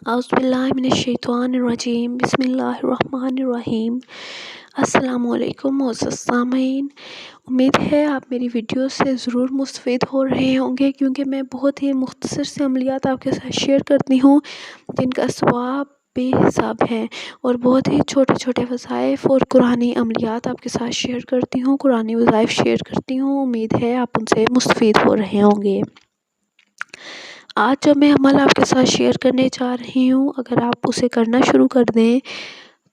اعوذ باللہ من الشیطان الرجیم، بسم اللہ الرحمن الرحیم۔ السلام علیکم معزز سامعین، امید ہے آپ میری ویڈیو سے ضرور مستفید ہو رہے ہوں گے، کیونکہ میں بہت ہی مختصر سے عملیات آپ کے ساتھ شیئر کرتی ہوں جن کا ثواب بے حساب ہے، اور بہت ہی چھوٹے چھوٹے وظائف اور قرآنی عملیات آپ کے ساتھ شیئر کرتی ہوں، قرآنی وظائف شیئر کرتی ہوں۔ امید ہے آپ ان سے مستفید ہو رہے ہوں گے۔ آج جو میں عمل آپ کے ساتھ شیئر کرنے جا رہی ہوں، اگر آپ اسے کرنا شروع کر دیں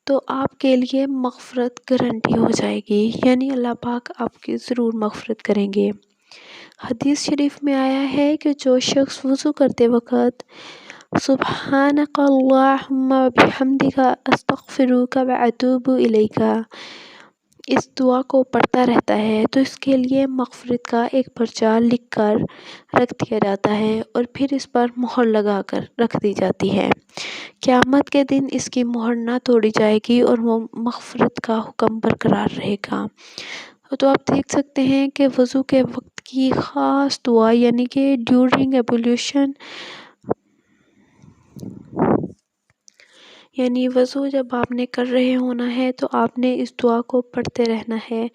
تو آپ کے لیے مغفرت گارنٹی ہو جائے گی، یعنی اللہ پاک آپ کی ضرور مغفرت کریں گے۔ حدیث شریف میں آیا ہے کہ جو شخص وضو کرتے وقت سبحانک اللہم بحمدک استغفرک واتوب الیک اس دعا کو پڑھتا رہتا ہے تو اس کے لیے مغفرت کا ایک پرچہ لکھ کر رکھ دیا جاتا ہے، اور پھر اس پر مہر لگا کر رکھ دی جاتی ہے۔ قیامت کے دن اس کی مہر نہ توڑی جائے گی اور وہ مغفرت کا حکم برقرار رہے گا۔ تو آپ دیکھ سکتے ہیں کہ وضو کے وقت کی خاص دعا، یعنی کہ ڈیورنگ ایبولیوشن، یعنی وضو جب آپ نے کر رہے ہونا ہے تو آپ نے اس دعا کو پڑھتے رہنا ہے۔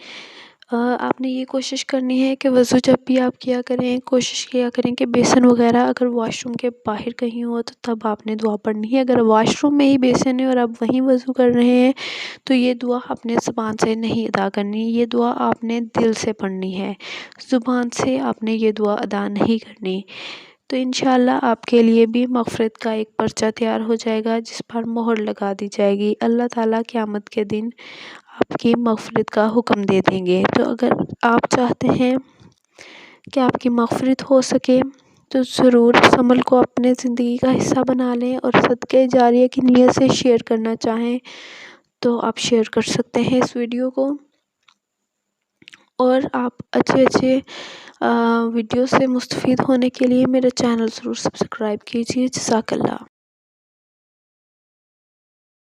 آپ نے یہ کوشش کرنی ہے کہ وضو جب بھی آپ کیا کریں، کوشش کیا کریں کہ بیسن وغیرہ اگر واش روم کے باہر کہیں ہو تو تب آپ نے دعا پڑھنی ہے۔ اگر واش روم میں ہی بیسن ہے اور آپ وہیں وضو کر رہے ہیں تو یہ دعا اپنے زبان سے نہیں ادا کرنی، یہ دعا آپ نے دل سے پڑھنی ہے، زبان سے آپ نے یہ دعا ادا نہیں کرنی۔ تو انشاءاللہ آپ کے لیے بھی مغفرت کا ایک پرچہ تیار ہو جائے گا جس پر مہر لگا دی جائے گی۔ اللہ تعالیٰ قیامت کے دن آپ کی مغفرت کا حکم دے دیں گے۔ تو اگر آپ چاہتے ہیں کہ آپ کی مغفرت ہو سکے تو ضرور اس عمل کو اپنے زندگی کا حصہ بنا لیں، اور صدقہ جاریہ کی نیت سے شیئر کرنا چاہیں تو آپ شیئر کر سکتے ہیں اس ویڈیو کو، اور آپ اچھے ویڈیو سے مستفید ہونے کے لیے میرا چینل ضرور سبسکرائب کیجیے۔ جزاک اللہ۔